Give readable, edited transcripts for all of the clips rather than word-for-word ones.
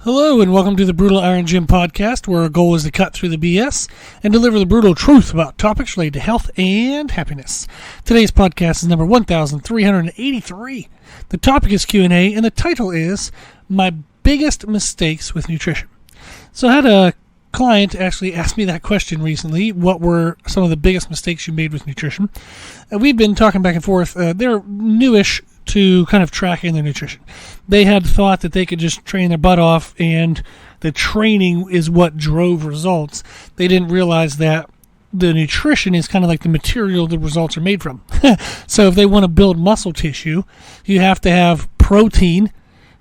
Hello and welcome to the Brutal Iron Gym podcast, where our goal is to cut through the BS and deliver the brutal truth about topics related to health and happiness. Today's podcast is number 1383. The topic is Q&A and the title is My Biggest Mistakes with Nutrition. So I had a client actually ask me that question recently. What were some of the biggest mistakes you made with nutrition? We've been talking back and forth. They're newish to kind of tracking their nutrition. They had thought that they could just train their butt off and the training is what drove results. They didn't realize that the nutrition is kind of like the material the results are made from. So if they want to build muscle tissue, you have to have protein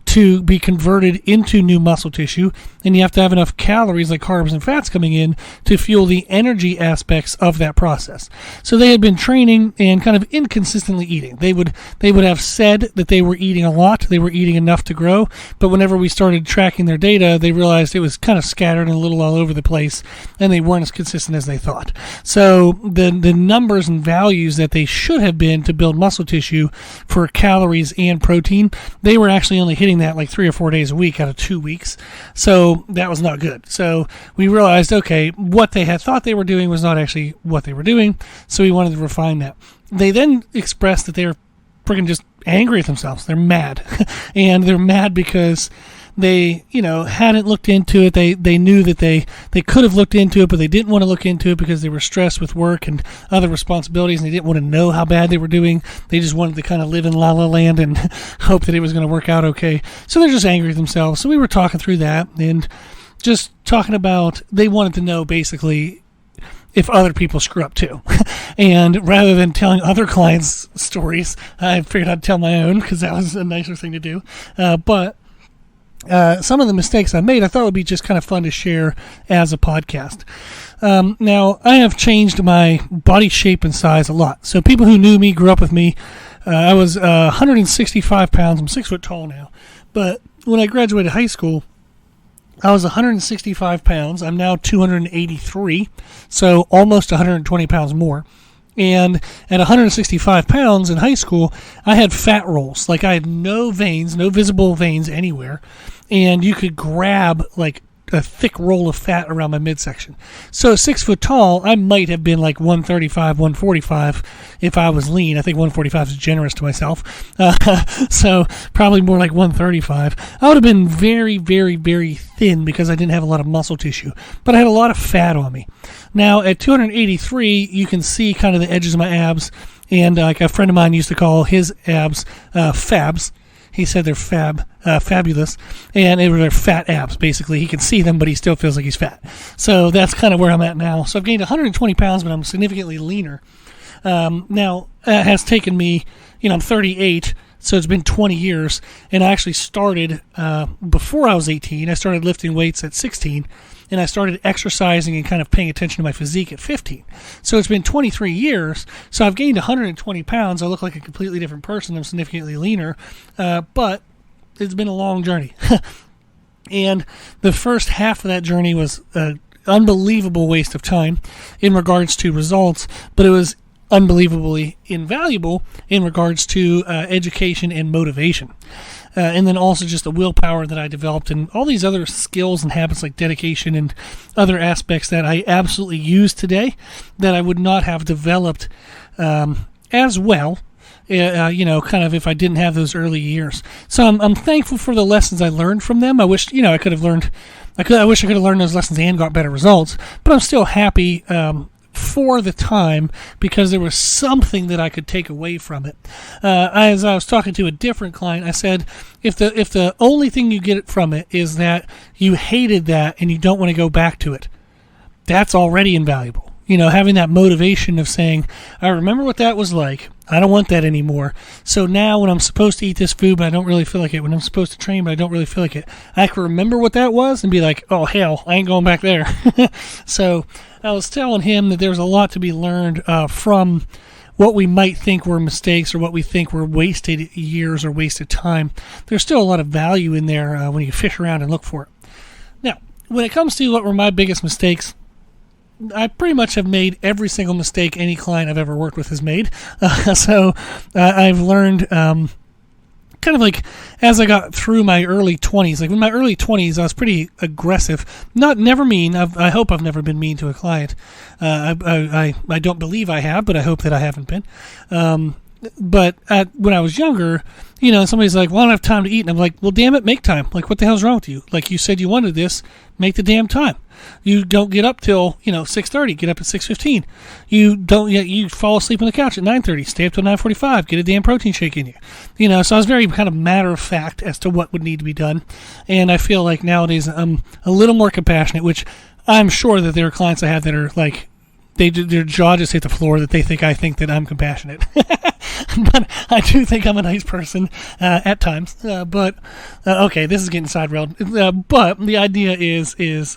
to be converted into new muscle tissue, and you have to have enough calories like carbs and fats coming in to fuel the energy aspects of that process. So they had been training and kind of inconsistently eating. They would have said that they were eating a lot, they were eating enough to grow, but whenever we started tracking their data, they realized it was kind of scattered and a little all over the place, and they weren't as consistent as they thought. So the numbers and values that they should have been to build muscle tissue for calories and protein, they were actually only hitting that like 3 or 4 days a week out of 2 weeks. So that was not good. So we realized, okay, what they had thought they were doing was not actually what they were doing. So we wanted to refine that. They then expressed that they were freaking just angry at themselves. They're mad. And they're mad because they, hadn't looked into it. They knew that they could have looked into it, but they didn't want to look into it because they were stressed with work and other responsibilities, and they didn't want to know how bad they were doing. They just wanted to kind of live in la la land and hope that it was going to work out okay. So they're just angry at themselves. So we were talking through that and just talking about they wanted to know basically if other people screw up too. And rather than telling other clients' stories, I figured I'd tell my own because that was a nicer thing to do. But some of the mistakes I made, I thought would be just kind of fun to share as a podcast. Now, I have changed my body shape and size a lot. So people who knew me, grew up with me, I was 165 pounds. I'm 6 foot tall now. But when I graduated high school, I was 165 pounds. I'm now 283, so almost 120 pounds more. And at 165 pounds in high school, I had fat rolls. Like I had no veins, no visible veins anywhere. And you could grab like a thick roll of fat around my midsection. So 6 foot tall, I might have been like 135, 145 if I was lean. I think 145 is generous to myself. So probably more like 135. I would have been very, very, very thin because I didn't have a lot of muscle tissue. But I had a lot of fat on me. Now at 283, you can see kind of the edges of my abs. And like a friend of mine used to call his abs fabs. He said they're fabulous, and they're fat abs, basically. He can see them, but he still feels like he's fat. So that's kind of where I'm at now. So I've gained 120 pounds, but I'm significantly leaner. Now, it has taken me, I'm 38, so it's been 20 years, and I actually started before I was 18. I started lifting weights at 16, and I started exercising and kind of paying attention to my physique at 15. So it's been 23 years, so I've gained 120 pounds. I look like a completely different person. I'm significantly leaner, but it's been a long journey. And the first half of that journey was an unbelievable waste of time in regards to results, but it was unbelievably invaluable in regards to education and motivation. And then also just the willpower that I developed and all these other skills and habits like dedication and other aspects that I absolutely use today that I would not have developed as well, kind of if I didn't have those early years. So I'm thankful for the lessons I learned from them. I wish, I could have learned, I wish I could have learned those lessons and got better results, but I'm still happy for the time because there was something that I could take away from it. As I was talking to a different client, I said, if the only thing you get from it is that you hated that and you don't want to go back to it, that's already invaluable. Having that motivation of saying, I remember what that was like. I don't want that anymore. So now when I'm supposed to eat this food, but I don't really feel like it, when I'm supposed to train, but I don't really feel like it, I can remember what that was and be like, oh, hell, I ain't going back there. So I was telling him that there's a lot to be learned from what we might think were mistakes or what we think were wasted years or wasted time. There's still a lot of value in there when you fish around and look for it. Now, when it comes to what were my biggest mistakes, I pretty much have made every single mistake any client I've ever worked with has made. So I've learned kind of like as I got through my early 20s, like in my early 20s, I was pretty aggressive. Never mean. I hope I've never been mean to a client. I don't believe I have, but I hope that I haven't been. But when I was younger, somebody's like, well, I don't have time to eat. And I'm like, well, damn it, make time. Like, what the hell's wrong with you? Like, you said you wanted this, make the damn time. You don't get up till, 6:30, get up at 6:15. You fall asleep on the couch at 9:30, stay up till 9:45, get a damn protein shake in you. So I was very kind of matter of fact as to what would need to be done. And I feel like nowadays I'm a little more compassionate, which I'm sure that there are clients I have that are like, their jaw just hit the floor that I think that I'm compassionate. But I do think I'm a nice person at times. But okay, this is getting side-railed. But the idea is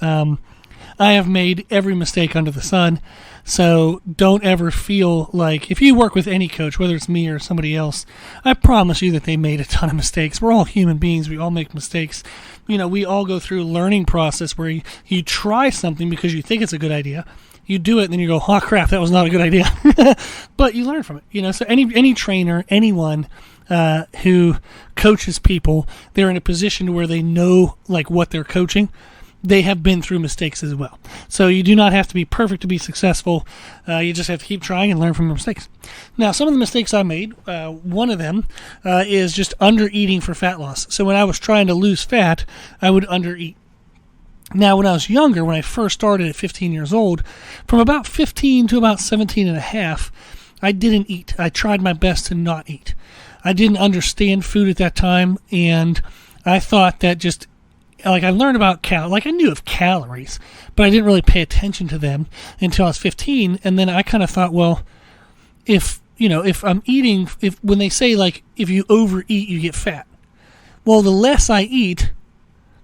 I have made every mistake under the sun. So don't ever feel like, if you work with any coach, whether it's me or somebody else, I promise you that they made a ton of mistakes. We're all human beings. We all make mistakes. We all go through a learning process where you try something because you think it's a good idea. You do it, and then you go, oh, crap, that was not a good idea. But you learn from it. So any trainer, anyone who coaches people, they're in a position where they know like what they're coaching. They have been through mistakes as well. So you do not have to be perfect to be successful. You just have to keep trying and learn from your mistakes. Now, some of the mistakes I made, one of them is just under-eating for fat loss. So when I was trying to lose fat, I would under-eat. Now, when I was younger, when I first started at 15 years old, from about 15 to about 17 and a half, I didn't eat. I tried my best to not eat. I didn't understand food at that time, and I thought that just, like, I learned about I knew of calories, but I didn't really pay attention to them until I was 15, and then I kind of thought, well, if I'm eating, when they say, like, if you overeat, you get fat. Well, the less I eat,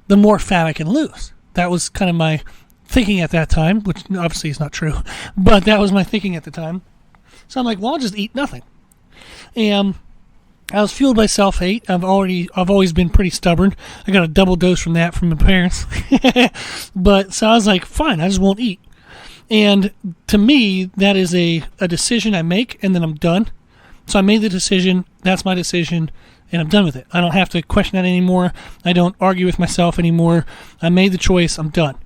the more fat I can lose. That was kind of my thinking at that time, which obviously is not true, but that was my thinking at the time. So I'm like, well, I'll just eat nothing. And I was fueled by self-hate. I've always been pretty stubborn. I got a double dose from that from my parents. But so I was like, fine, I just won't eat. And to me, that is a decision I make, and then I'm done. So I made the decision. That's my decision. And I'm done with it. I don't have to question that anymore. I don't argue with myself anymore. I made the choice. I'm done.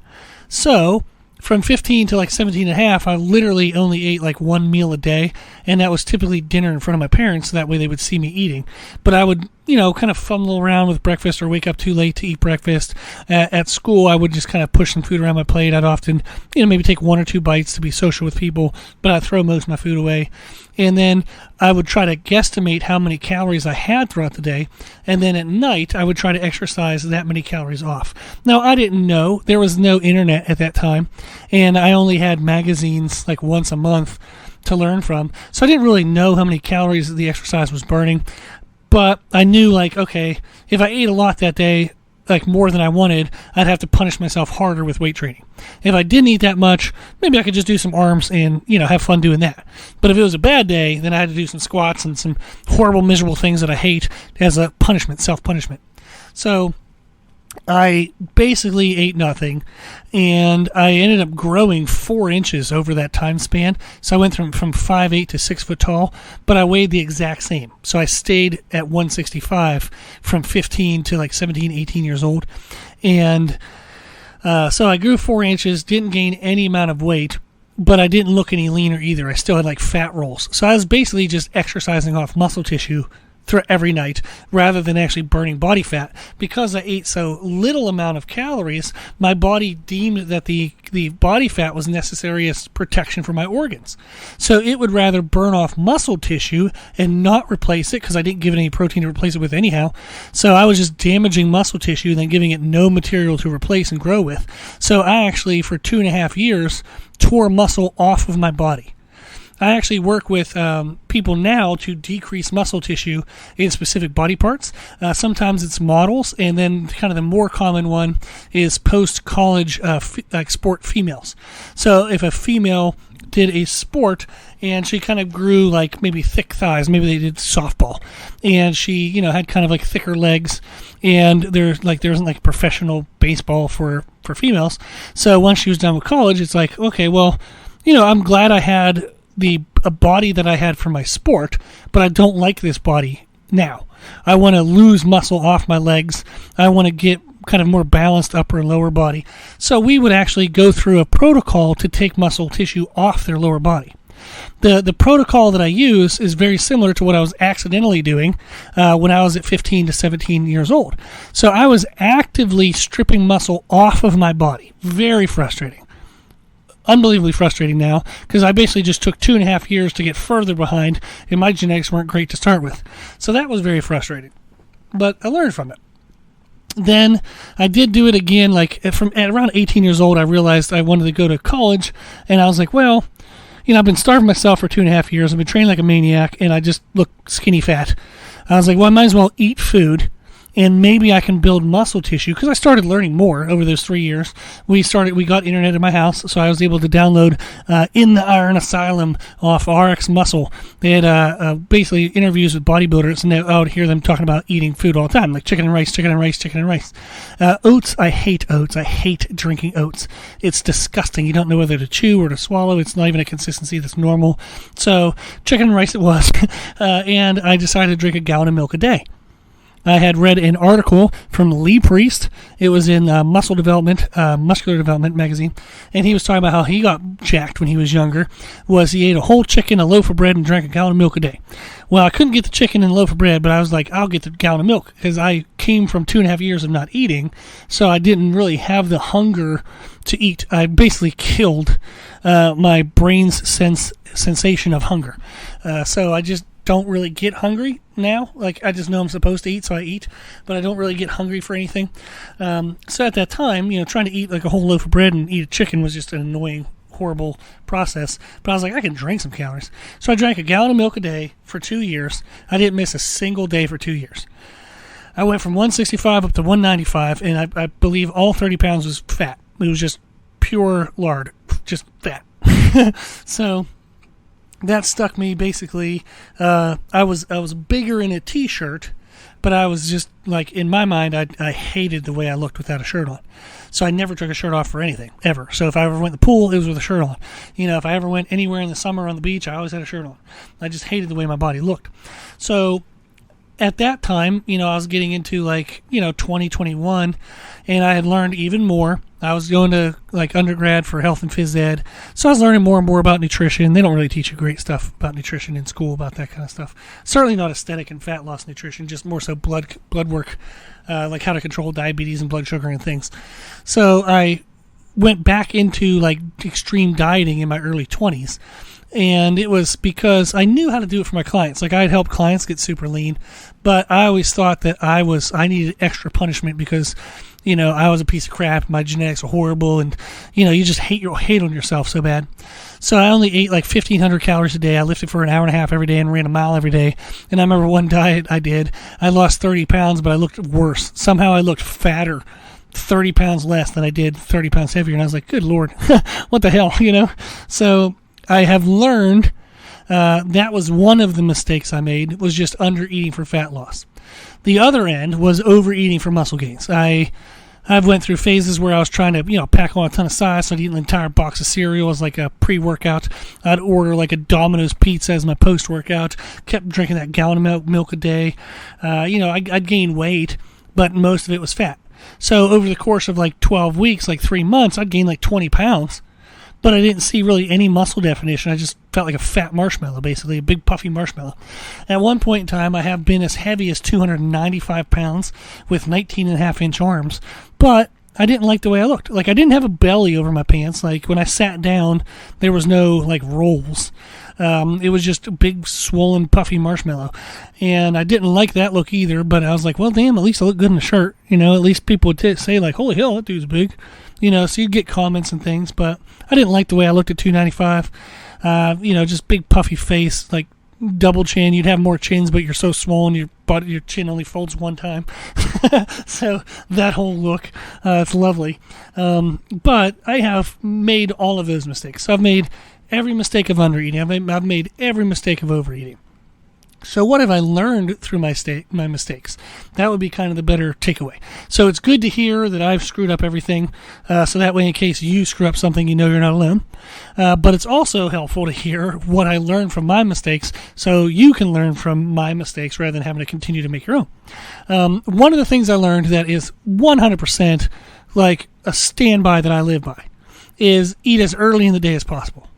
So from 15 to like 17 and a half, I literally only ate like one meal a day, and that was typically dinner in front of my parents, so that way they would see me eating. But I would, kind of fumble around with breakfast or wake up too late to eat breakfast. At school, I would just kind of push some food around my plate. I'd often, maybe take one or two bites to be social with people, but I'd throw most of my food away. And then I would try to guesstimate how many calories I had throughout the day, and then at night, I would try to exercise that many calories off. Now, I didn't know. There was no internet at that time, and I only had magazines like once a month to learn from. So I didn't really know how many calories the exercise was burning, but I knew, like, okay, if I ate a lot that day, like more than I wanted, I'd have to punish myself harder with weight training. If I didn't eat that much, maybe I could just do some arms and, have fun doing that. But if it was a bad day, then I had to do some squats and some horrible, miserable things that I hate as a punishment, self-punishment. So I basically ate nothing, and I ended up growing 4 inches over that time span. So I went from 5'8" to 6 foot tall, but I weighed the exact same. So I stayed at 165 from 15 to like 17, 18 years old. And so I grew 4 inches, didn't gain any amount of weight, but I didn't look any leaner either. I still had like fat rolls. So I was basically just exercising off muscle tissue every night rather than actually burning body fat. Because I ate so little amount of calories, my body deemed that the body fat was necessary as protection for my organs. So it would rather burn off muscle tissue and not replace it, because I didn't give it any protein to replace it with anyhow. So I was just damaging muscle tissue and then giving it no material to replace and grow with. So I actually, for 2.5 years, tore muscle off of my body. I actually work with people now to decrease muscle tissue in specific body parts. Sometimes it's models, and then kind of the more common one is post-college sport females. So if a female did a sport and she kind of grew like maybe thick thighs, maybe they did softball, and she had kind of like thicker legs, and there isn't like professional baseball for females. So once she was done with college, it's like, okay, well, I'm glad I had a body that I had for my sport, but I don't like this body now. I want to lose muscle off my legs. I want to get kind of more balanced upper and lower body. So we would actually go through a protocol to take muscle tissue off their lower body. The protocol that I use is very similar to what I was accidentally doing when I was at 15 to 17 years old. So I was actively stripping muscle off of my body. Very frustrating. Unbelievably frustrating now, because I basically just took 2.5 years to get further behind, and my genetics weren't great to start with. So that was very frustrating. But I learned from it. Then I did do it again, like at around 18 years old, I realized I wanted to go to college, and I was like, well, I've been starving myself for 2.5 years. I've been training like a maniac, and I just look skinny fat. I was like, well, I might as well eat food, and maybe I can build muscle tissue, because I started learning more over those 3 years. We got internet in my house, so I was able to download In the Iron Asylum off RX Muscle. They had basically interviews with bodybuilders, and I would hear them talking about eating food all the time, like chicken and rice, chicken and rice, chicken and rice. Oats, I hate oats. I hate drinking oats. It's disgusting. You don't know whether to chew or to swallow. It's not even a consistency that's normal. So chicken and rice it was, and I decided to drink a gallon of milk a day. I had read an article from Lee Priest. It was in Muscular Development magazine, and he was talking about how he got jacked when he was younger. He ate a whole chicken, a loaf of bread, and drank a gallon of milk a day. Well, I couldn't get the chicken and loaf of bread, but I was like, I'll get the gallon of milk, because I came from 2.5 years of not eating, so I didn't really have the hunger to eat. I basically killed my brain's sensation of hunger. So I just don't really get hungry now. Like, I just know I'm supposed to eat, so I eat, but I don't really get hungry for anything. So at that time, trying to eat like a whole loaf of bread and eat a chicken was just an annoying, horrible process. But I was like, I can drink some calories. So I drank a gallon of milk a day for 2 years. I didn't miss a single day for 2 years. I went from 165 up to 195, and I believe all 30 pounds was fat. It was just pure lard, just fat. So that stuck me basically. I was bigger in a t-shirt, but I was just like, in my mind, I hated the way I looked without a shirt on. So I never took a shirt off for anything, ever. So if I ever went to the pool, it was with a shirt on. If I ever went anywhere in the summer on the beach, I always had a shirt on. I just hated the way my body looked. So at that time, I was getting into 2021, and I had learned even more. I was going to undergrad for health and phys ed, so I was learning more and more about nutrition. They don't really teach you great stuff about nutrition in school, about that kind of stuff. Certainly not aesthetic and fat loss nutrition, just more so blood work, like how to control diabetes and blood sugar and things. So I went back into extreme dieting in my early 20s. And it was because I knew how to do it for my clients. Like, I had helped clients get super lean, but I always thought that I needed extra punishment because, I was a piece of crap. My genetics were horrible, and, you just hate on yourself so bad. So I only ate 1,500 calories a day. I lifted for an hour and a half every day and ran a mile every day. And I remember one diet I did, I lost 30 pounds, but I looked worse. Somehow I looked fatter. 30 pounds less than I did, 30 pounds heavier. And I was like, good Lord, what the hell, So I have learned that was one of the mistakes I made, was just under eating for fat loss. The other end was overeating for muscle gains. I've went through phases where I was trying to, pack on a ton of size, so I'd eat an entire box of cereal as a pre-workout. I'd order a Domino's pizza as my post-workout, kept drinking that gallon of milk a day. I'd gain weight, but most of it was fat. So over the course of 12 weeks, 3 months, I'd gain 20 pounds. But I didn't see really any muscle definition. I just felt like a fat marshmallow, basically, a big puffy marshmallow. At one point in time, I have been as heavy as 295 pounds with 19.5-inch arms, but I didn't like the way I looked. I didn't have a belly over my pants. When I sat down, there was no, rolls. It was just a big, swollen, puffy marshmallow. And I didn't like that look either, but I was like, well, damn, at least I look good in a shirt. At least people would say, holy hell, that dude's big. So you'd get comments and things, but I didn't like the way I looked at 295. Just big puffy face, double chin. You'd have more chins, but you're so swollen, your chin only folds one time. So that whole look, it's lovely. But I have made all of those mistakes. So I've made every mistake of undereating. I've made every mistake of overeating. So what have I learned through my mistakes? That would be kind of the better takeaway. So it's good to hear that I've screwed up everything, so that way in case you screw up something, you know you're not alone. But it's also helpful to hear what I learned from my mistakes, so you can learn from my mistakes rather than having to continue to make your own. One of the things I learned that is 100% like a standby that I live by is eat as early in the day as possible.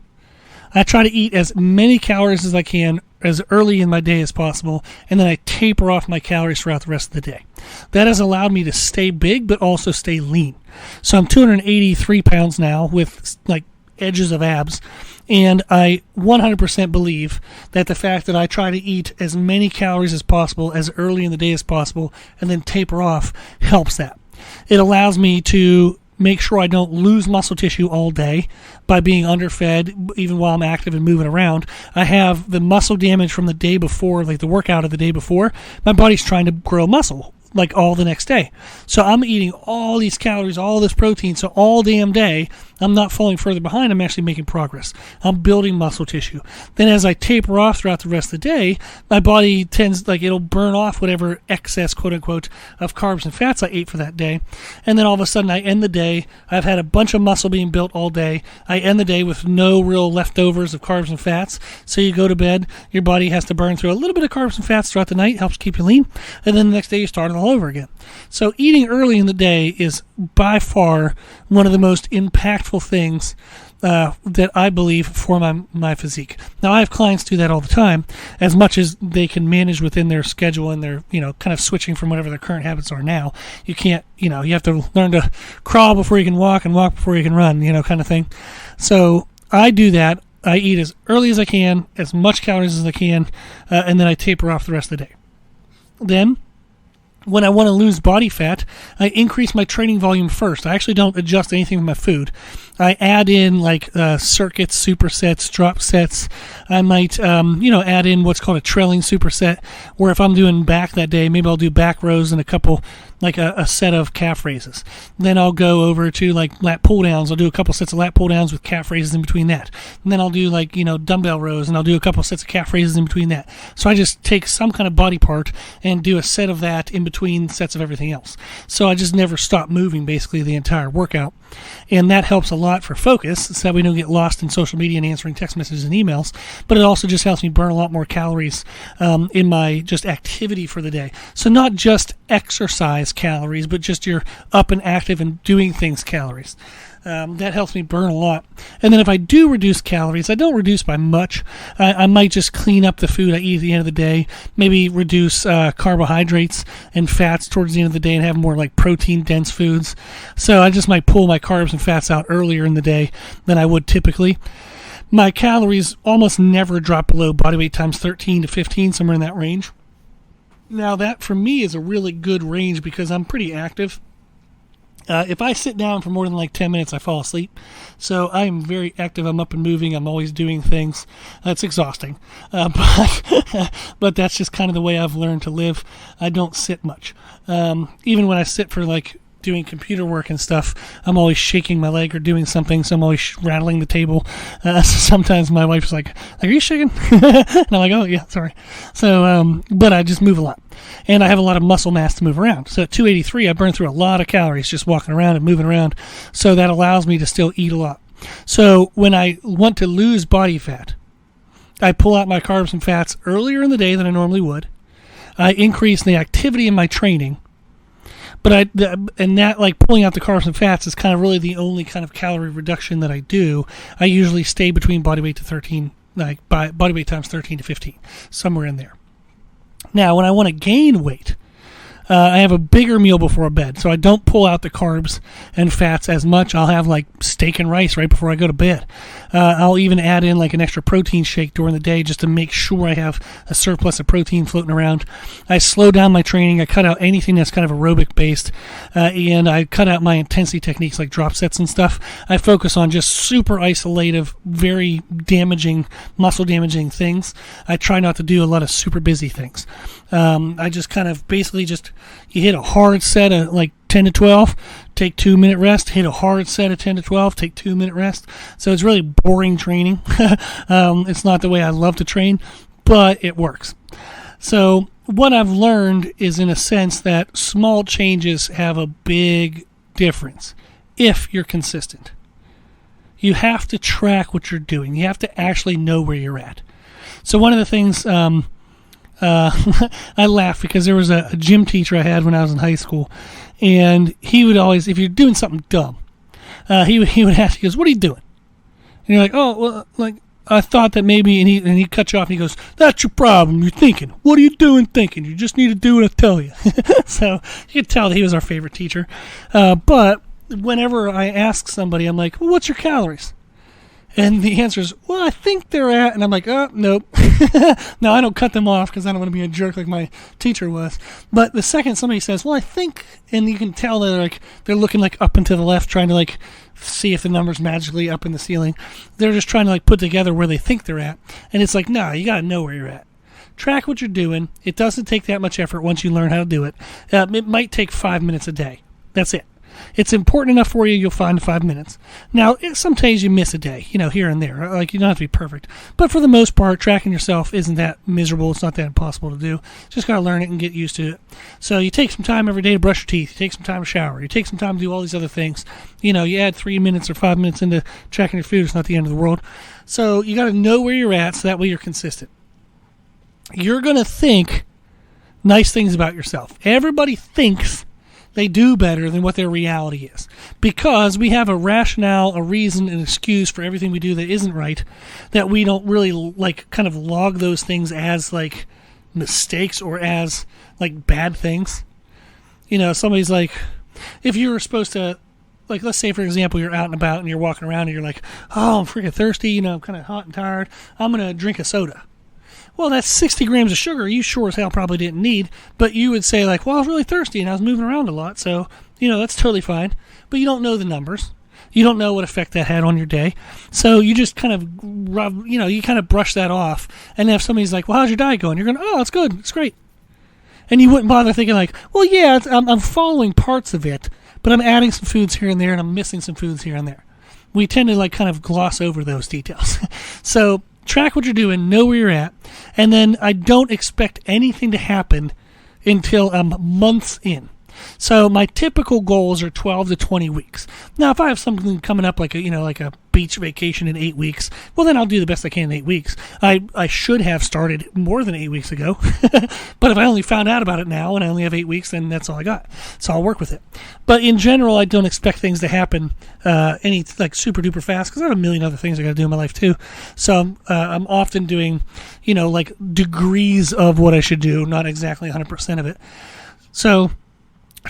I try to eat as many calories as I can as early in my day as possible, and then I taper off my calories throughout the rest of the day. That has allowed me to stay big, but also stay lean. So I'm 283 pounds now with like edges of abs, and I 100% believe that the fact that I try to eat as many calories as possible as early in the day as possible and then taper off helps that. It allows me to make sure I don't lose muscle tissue all day by being underfed, even while I'm active and moving around. I have the muscle damage from the day before, like the workout of the day before. My body's trying to grow muscle like all the next day. So I'm eating all these calories, all this protein, so all damn day, I'm not falling further behind, I'm actually making progress. I'm building muscle tissue. Then as I taper off throughout the rest of the day, my body tends, like it'll burn off whatever excess, quote unquote, of carbs and fats I ate for that day. And then all of a sudden I end the day, I've had a bunch of muscle being built all day. I end the day with no real leftovers of carbs and fats. So you go to bed, your body has to burn through a little bit of carbs and fats throughout the night, helps keep you lean. And then the next day you start it all over again. So eating early in the day is by far one of the most impactful things that I believe for my physique. Now I have clients do that all the time, as much as they can manage within their schedule and their, kind of switching from whatever their current habits are now. You can't, you have to learn to crawl before you can walk and walk before you can run, kind of thing. So I do that. I eat as early as I can, as much calories as I can, and then I taper off the rest of the day. Then, when I want to lose body fat, I increase my training volume first. I actually don't adjust anything with my food. I add in like circuits, supersets, drop sets. I might, add in what's called a trailing superset, where if I'm doing back that day, maybe I'll do back rows and a couple, like a set of calf raises. Then I'll go over to like lat pull downs. I'll do a couple sets of lat pull downs with calf raises in between that. And then I'll do like, dumbbell rows, and I'll do a couple sets of calf raises in between that. So I just take some kind of body part and do a set of that in between sets of everything else. So I just never stop moving basically the entire workout. And that helps a lot for focus, so that we don't get lost in social media and answering text messages and emails. But it also just helps me burn a lot more calories in my just activity for the day. So not just exercise calories, but just your up and active and doing things calories. That helps me burn a lot. And then if I do reduce calories, I don't reduce by much. I might just clean up the food I eat at the end of the day, maybe reduce carbohydrates and fats towards the end of the day and have more like protein-dense foods. So I just might pull my carbs and fats out earlier in the day than I would typically. My calories almost never drop below body weight times 13 to 15, somewhere in that range. Now that for me is a really good range because I'm pretty active. If I sit down for more than like 10 minutes, I fall asleep. So I am very active. I'm up and moving. I'm always doing things. It's exhausting. But that's just kind of the way I've learned to live. I don't sit much. Even when I sit for like doing computer work and stuff, I'm always shaking my leg or doing something, so I'm always rattling the table. So sometimes my wife's like, are you shaking? And I'm like, oh yeah, sorry. So, but I just move a lot. And I have a lot of muscle mass to move around. So at 283, I burn through a lot of calories just walking around and moving around. So that allows me to still eat a lot. So when I want to lose body fat, I pull out my carbs and fats earlier in the day than I normally would. I increase the activity in my training. But that like pulling out the carbs and fats is kind of really the only kind of calorie reduction that I do. I usually stay between body weight to 13, like body weight times 13 to 15, somewhere in there. Now, when I want to gain weight, I have a bigger meal before bed, so I don't pull out the carbs and fats as much. I'll have like steak and rice right before I go to bed. I'll even add in like an extra protein shake during the day just to make sure I have a surplus of protein floating around. I slow down my training. I cut out anything that's kind of aerobic based, and I cut out my intensity techniques like drop sets and stuff. I focus on just super isolative, very damaging, muscle damaging things. I try not to do a lot of super busy things. I just kind of basically you hit a hard set of like 10 to 12, take 2-minute rest, hit a hard set of 10 to 12, take 2-minute rest. So it's really boring training. It's not the way I love to train, but it works. So what I've learned is, in a sense, that small changes have a big difference if you're consistent. You have to track what you're doing. You have to actually know where you're at. So one of the things, I laugh because there was a gym teacher I had when I was in high school, and he would always, if you're doing something dumb, he would ask, he goes, "What are you doing?" And you're like, "Oh, well, like, I thought that maybe," and he cut you off and he goes, "That's your problem. You're thinking. What are you doing thinking? You just need to do what I tell you." So you could tell that he was our favorite teacher. But whenever I ask somebody, I'm like, "Well, what's your calories?" And the answer is, "Well, I think they're at," and I'm like, "Oh, nope." No, I don't cut them off because I don't want to be a jerk like my teacher was. But the second somebody says, "Well, I think," and you can tell they're looking like up and to the left, trying to like see if the number's magically up in the ceiling. They're just trying to like put together where they think they're at. And it's like, no, you got to know where you're at. Track what you're doing. It doesn't take that much effort once you learn how to do it. It might take 5 minutes a day. That's it. It's important enough for you, you'll find 5 minutes. Now, sometimes you miss a day, here and there. Like, you don't have to be perfect. But for the most part, tracking yourself isn't that miserable. It's not that impossible to do. Just got to learn it and get used to it. So you take some time every day to brush your teeth. You take some time to shower. You take some time to do all these other things. You add 3 minutes or 5 minutes into tracking your food. It's not the end of the world. So you got to know where you're at so that way you're consistent. You're going to think nice things about yourself. Everybody thinks they do better than what their reality is, because we have a rationale, a reason, an excuse for everything we do that isn't right, that we don't really like kind of log those things as like mistakes or as like bad things. Somebody's like, if you were supposed to, like, let's say for example you're out and about and you're walking around and you're like, "Oh, I'm freaking thirsty, I'm kind of hot and tired, I'm going to drink a soda." Well, that's 60 grams of sugar you sure as hell probably didn't need, but you would say like, "Well, I was really thirsty and I was moving around a lot, so, that's totally fine." But you don't know the numbers. You don't know what effect that had on your day. So you just kind of you kind of brush that off. And if somebody's like, "Well, how's your diet going?" You're going, "Oh, it's good. It's great." And you wouldn't bother thinking like, "Well, yeah, I'm following parts of it, but I'm adding some foods here and there and I'm missing some foods here and there." We tend to like kind of gloss over those details. So track what you're doing, know where you're at, and then I don't expect anything to happen until I'm months in. So my typical goals are 12 to 20 weeks. Now, if I have something coming up like a beach vacation in 8 weeks, well, then I'll do the best I can in 8 weeks. I should have started more than 8 weeks ago, but if I only found out about it now and I only have 8 weeks, then that's all I got. So I'll work with it. But in general, I don't expect things to happen any like super duper fast, because I have a million other things I got to do in my life too. So I'm often doing, like degrees of what I should do, not exactly 100% of it. So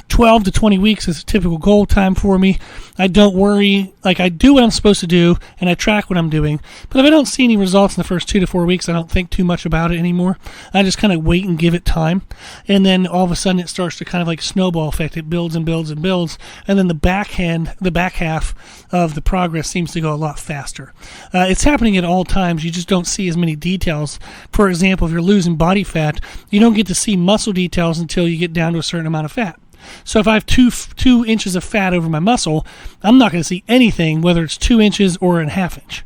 12 to 20 weeks is a typical goal time for me. I don't worry. Like, I do what I'm supposed to do, and I track what I'm doing. But if I don't see any results in the first 2 to 4 weeks, I don't think too much about it anymore. I just kind of wait and give it time. And then all of a sudden it starts to kind of like snowball effect. It builds and builds and builds. And then the back half of the progress seems to go a lot faster. It's happening at all times. You just don't see as many details. For example, if you're losing body fat, you don't get to see muscle details until you get down to a certain amount of fat. So if I have two inches of fat over my muscle, I'm not going to see anything, whether it's 2 inches or a half inch.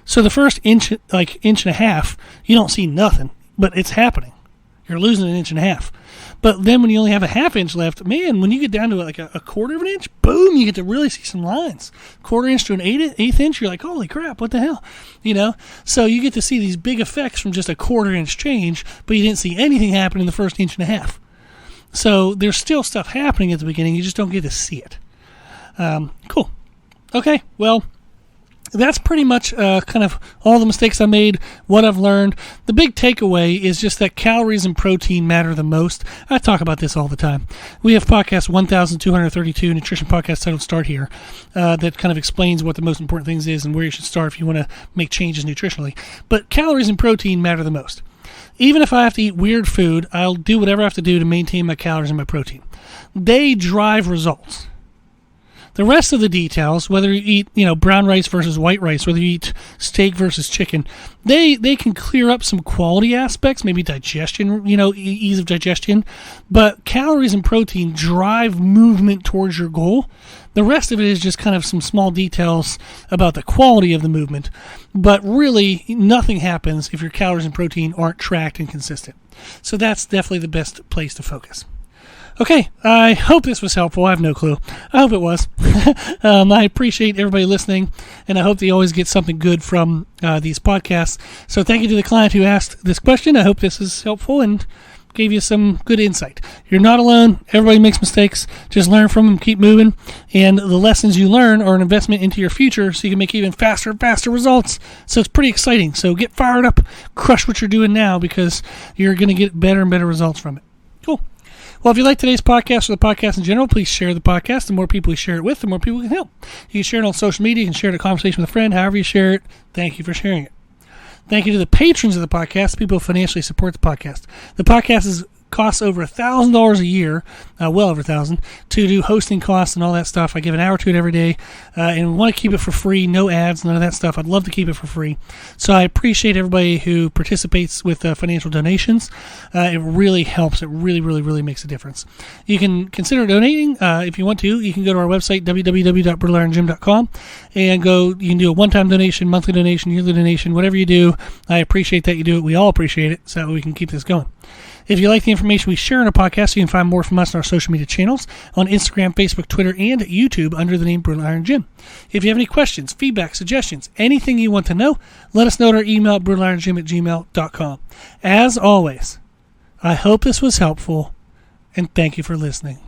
So the first inch and a half, you don't see nothing, but it's happening. You're losing an inch and a half. But then when you only have a half inch left, man, when you get down to like a quarter of an inch, boom, you get to really see some lines. Quarter inch to an eighth inch, you're like, holy crap, what the hell? So you get to see these big effects from just a quarter inch change, but you didn't see anything happen in the first inch and a half. So there's still stuff happening at the beginning. You just don't get to see it. Cool. Okay, well, that's pretty much kind of all the mistakes I made, what I've learned. The big takeaway is just that calories and protein matter the most. I talk about this all the time. We have podcast 1232, Nutrition Podcast titled Start Here, that kind of explains what the most important things is and where you should start if you want to make changes nutritionally. But calories and protein matter the most. Even if I have to eat weird food, I'll do whatever I have to do to maintain my calories and my protein. They drive results. The rest of the details, whether you eat, brown rice versus white rice, whether you eat steak versus chicken, they can clear up some quality aspects, maybe digestion, ease of digestion. But calories and protein drive movement towards your goal. The rest of it is just kind of some small details about the quality of the movement. But really, nothing happens if your calories and protein aren't tracked and consistent. So that's definitely the best place to focus. Okay, I hope this was helpful. I have no clue. I hope it was. I appreciate everybody listening, and I hope they always get something good from these podcasts. So thank you to the client who asked this question. I hope this is helpful and gave you some good insight. You're not alone. Everybody makes mistakes. Just learn from them, keep moving, and the lessons you learn are an investment into your future so you can make even faster and faster results. So it's pretty exciting. So get fired up, crush what you're doing now, because you're going to get better and better results from it. Cool. Well, if you like today's podcast or the podcast in general, please share the podcast. The more people you share it with, the more people can help. You can share it on social media. You can share it in a conversation with a friend. However you share it, thank you for sharing it. Thank you to the patrons of the podcast, people who financially support the podcast. The podcast costs over $1,000 a year, well over $1,000, to do hosting costs and all that stuff. I give an hour to it every day, and we want to keep it for free, no ads, none of that stuff. I'd love to keep it for free. So I appreciate everybody who participates with financial donations. It really helps. It really, really, really makes a difference. You can consider donating if you want to. You can go to our website, www.brutalirongym.com, and you can do a one-time donation, monthly donation, yearly donation, whatever you do. I appreciate that you do it. We all appreciate it, so we can keep this going. If you like the information we share in our podcast, you can find more from us on our social media channels on Instagram, Facebook, Twitter, and YouTube under the name Brutal Iron Gym. If you have any questions, feedback, suggestions, anything you want to know, let us know at our email at brutalirongym@gmail.com. As always, I hope this was helpful, and thank you for listening.